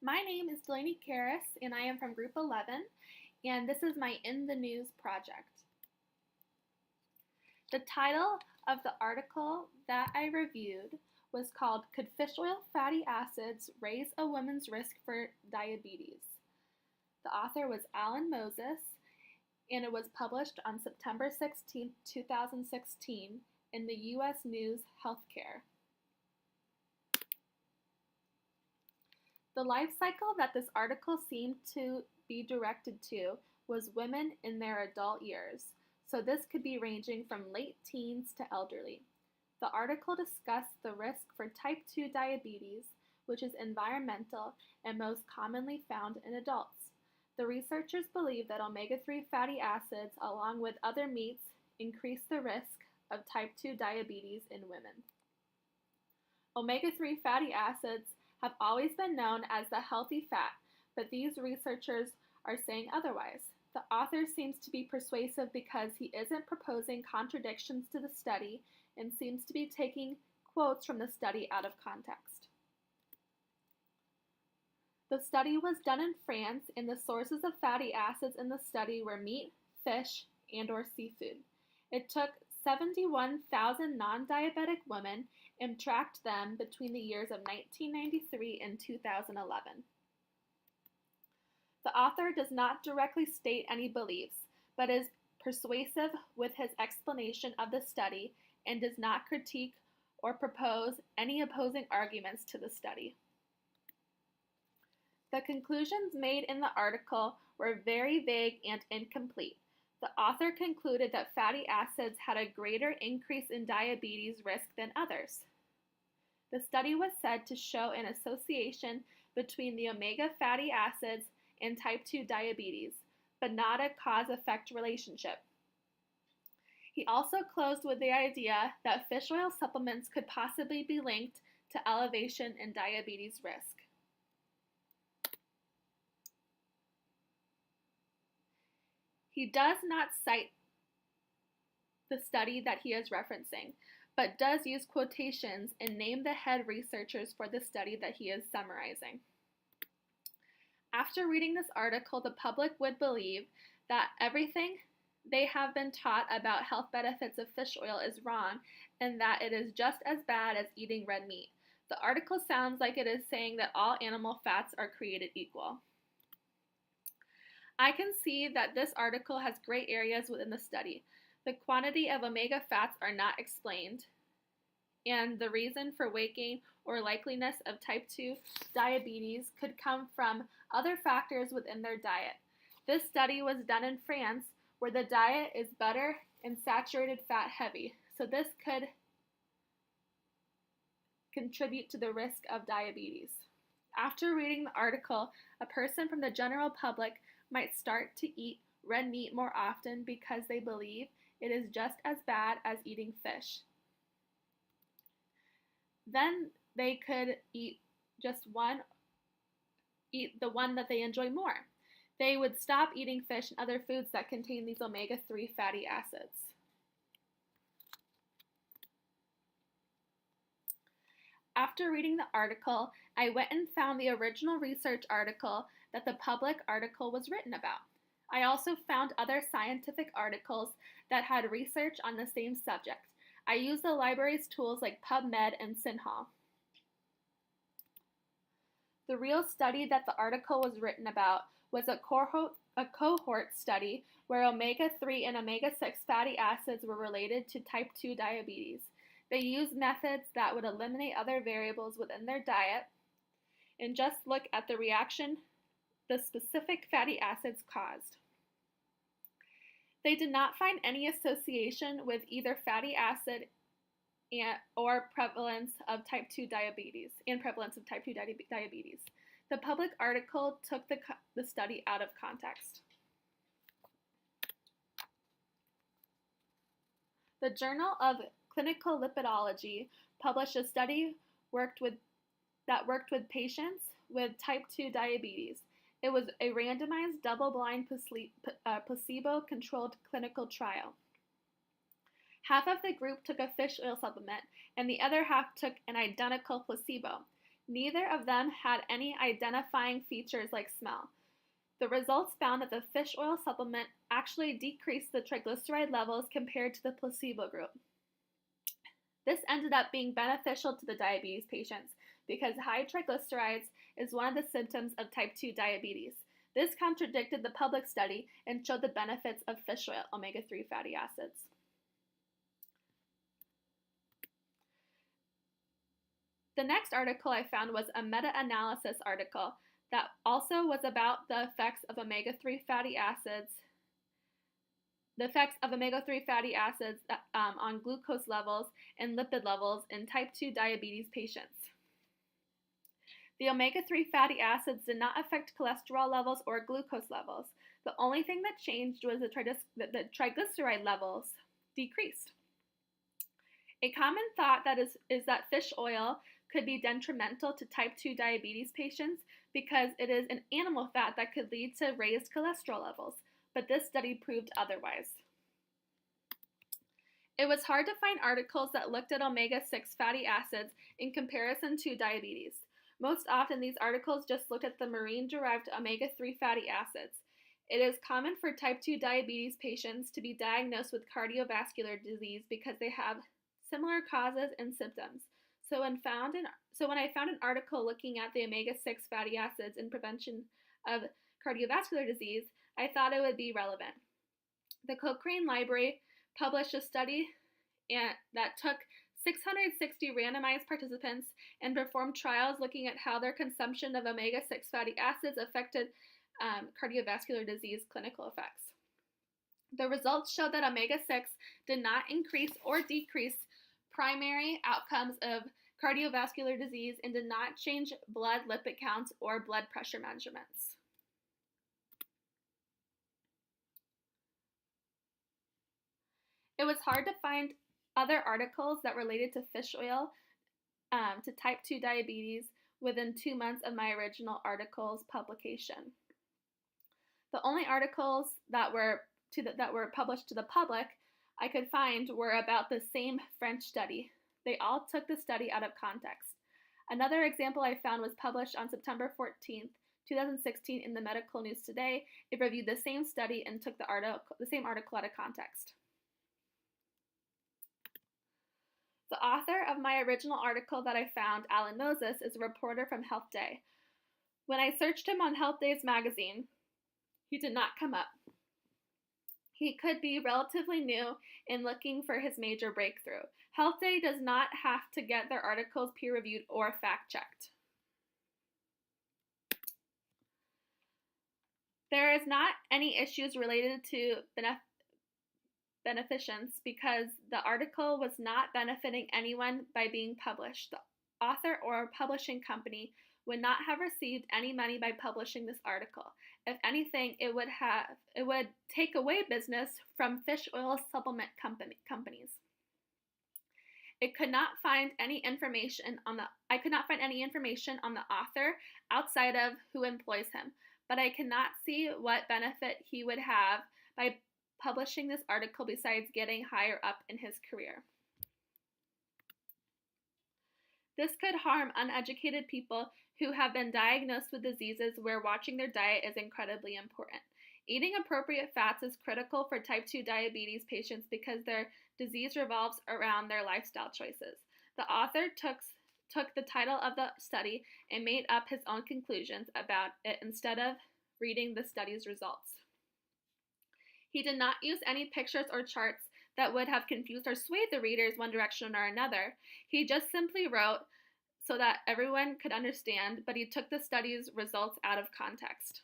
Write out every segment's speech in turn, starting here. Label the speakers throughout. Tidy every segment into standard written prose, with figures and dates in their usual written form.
Speaker 1: My name is Delaney Karras, and I am from Group 11, and this is my In the News project. The title of the article that I reviewed was called Could Fish Oil Fatty Acids Raise a Woman's Risk for Diabetes? The author was Alan Moses, and it was published on September 16, 2016 in the U.S. News Healthcare. The life cycle that this article seemed to be directed to was women in their adult years, so this could be ranging from late teens to elderly. The article discussed the risk for type 2 diabetes, which is environmental and most commonly found in adults. The researchers believe that omega-3 fatty acids, along with other meats, increase the risk of type 2 diabetes in women. Omega-3 fatty acids have always been known as the healthy fat, but these researchers are saying otherwise. The author seems to be persuasive because he isn't proposing contradictions to the study and seems to be taking quotes from the study out of context. The study was done in France, and the sources of fatty acids in the study were meat, fish, and/or seafood. It took 71,000 non-diabetic women and tracked them between the years of 1993 and 2011. The author does not directly state any beliefs, but is persuasive with his explanation of the study and does not critique or propose any opposing arguments to the study. The conclusions made in the article were very vague and incomplete. The author concluded that fatty acids had a greater increase in diabetes risk than others. The study was said to show an association between the omega fatty acids and type 2 diabetes, but not a cause-effect relationship. He also closed with the idea that fish oil supplements could possibly be linked to elevation in diabetes risk. He does not cite the study that he is referencing, but does use quotations and name the head researchers for the study that he is summarizing. After reading this article, the public would believe that everything they have been taught about health benefits of fish oil is wrong and that it is just as bad as eating red meat. The article sounds like it is saying that all animal fats are created equal. I can see that this article has gray areas within the study. The quantity of omega fats are not explained, and the reason for weight gain or likeliness of type 2 diabetes could come from other factors within their diet. This study was done in France, where the diet is butter and saturated fat heavy, so this could contribute to the risk of diabetes. After reading the article, a person from the general public might start to eat red meat more often because they believe it is just as bad as eating fish. Then they could eat the one that they enjoy more. They would stop eating fish and other foods that contain these omega-3 fatty acids. After reading the article, I went and found the original research article that the public article was written about. I also found other scientific articles that had research on the same subject. I used the library's tools like PubMed and SynHall. The real study that the article was written about was a cohort study where omega-3 and omega-6 fatty acids were related to type 2 diabetes. They used methods that would eliminate other variables within their diet and just look at the reaction the specific fatty acids caused. They did not find any association with either fatty acid or prevalence of type 2 diabetes The public article took the study out of context. The Journal of Clinical Lipidology published a study that worked with patients with type 2 diabetes. It was a randomized, double-blind, placebo-controlled clinical trial. Half of the group took a fish oil supplement, and the other half took an identical placebo. Neither of them had any identifying features like smell. The results found that the fish oil supplement actually decreased the triglyceride levels compared to the placebo group. This ended up being beneficial to the diabetes patients because high triglycerides is one of the symptoms of type 2 diabetes. This contradicted the public study and showed the benefits of fish oil omega-3 fatty acids. The next article I found was a meta-analysis article that also was about the effects of omega-3 fatty acids on glucose levels and lipid levels in type 2 diabetes patients. The omega-3 fatty acids did not affect cholesterol levels or glucose levels. The only thing that changed was the triglyceride levels decreased. A common thought is that fish oil could be detrimental to type 2 diabetes patients because it is an animal fat that could lead to raised cholesterol levels, but this study proved otherwise. It was hard to find articles that looked at omega-6 fatty acids in comparison to diabetes. Most often, these articles just looked at the marine-derived omega-3 fatty acids. It is common for type 2 diabetes patients to be diagnosed with cardiovascular disease because they have similar causes and symptoms. So when I found an article looking at the omega-6 fatty acids in prevention of cardiovascular disease, I thought it would be relevant. The Cochrane Library published a study that took 660 randomized participants and performed trials looking at how their consumption of omega-6 fatty acids affected cardiovascular disease clinical effects. The results showed that omega-6 did not increase or decrease primary outcomes of cardiovascular disease and did not change blood lipid counts or blood pressure measurements. It was hard to find other articles that related to fish oil to type 2 diabetes within 2 months of my original article's publication. The only articles that were published to the public I could find were about the same French study. They all took the study out of context. Another example I found was published on September 14th, 2016 in the Medical News Today. It reviewed the same study and took the same article out of context. The author of my original article that I found, Alan Moses, is a reporter from Health Day. When I searched him on Health Day's magazine, he did not come up. He could be relatively new in looking for his major breakthrough. Health Day does not have to get their articles peer-reviewed or fact-checked. There is not any issues related to beneficence because the article was not benefiting anyone by being published. The author or publishing company would not have received any money by publishing this article. If anything, it would take away business from fish oil supplement companies. I could not find any information on the author outside of who employs him, but I cannot see what benefit he would have by publishing this article besides getting higher up in his career. This could harm uneducated people who have been diagnosed with diseases where watching their diet is incredibly important. Eating appropriate fats is critical for type 2 diabetes patients because their disease revolves around their lifestyle choices. The author took the title of the study and made up his own conclusions about it instead of reading the study's results. He did not use any pictures or charts that would have confused or swayed the readers one direction or another. He just simply wrote so that everyone could understand, but he took the study's results out of context.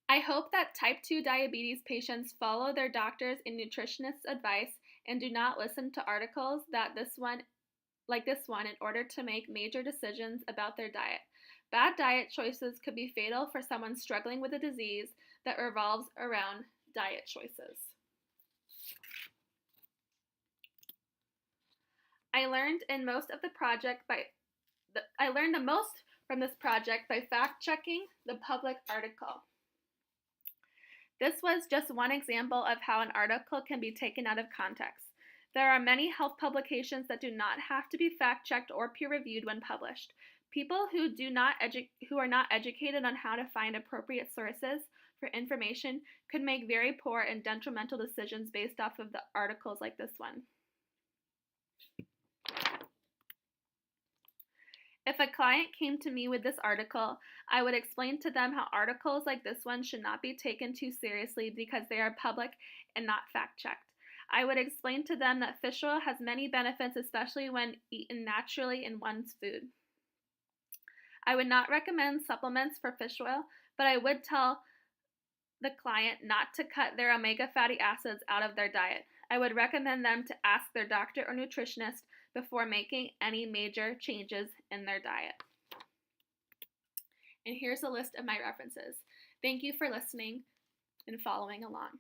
Speaker 1: I hope that type 2 diabetes patients follow their doctors and nutritionists' advice and do not listen to articles like this one in order to make major decisions about their diet. Bad diet choices could be fatal for someone struggling with a disease that revolves around diet choices. I learned the most from this project by fact-checking the public article. This was just one example of how an article can be taken out of context. There are many health publications that do not have to be fact-checked or peer-reviewed when published. People who are not educated on how to find appropriate sources for information could make very poor and detrimental decisions based off of the articles like this one. If a client came to me with this article, I would explain to them how articles like this one should not be taken too seriously because they are public and not fact-checked. I would explain to them that fish oil has many benefits, especially when eaten naturally in one's food. I would not recommend supplements for fish oil, but I would tell the client not to cut their omega fatty acids out of their diet. I would recommend them to ask their doctor or nutritionist before making any major changes in their diet. And here's a list of my references. Thank you for listening and following along.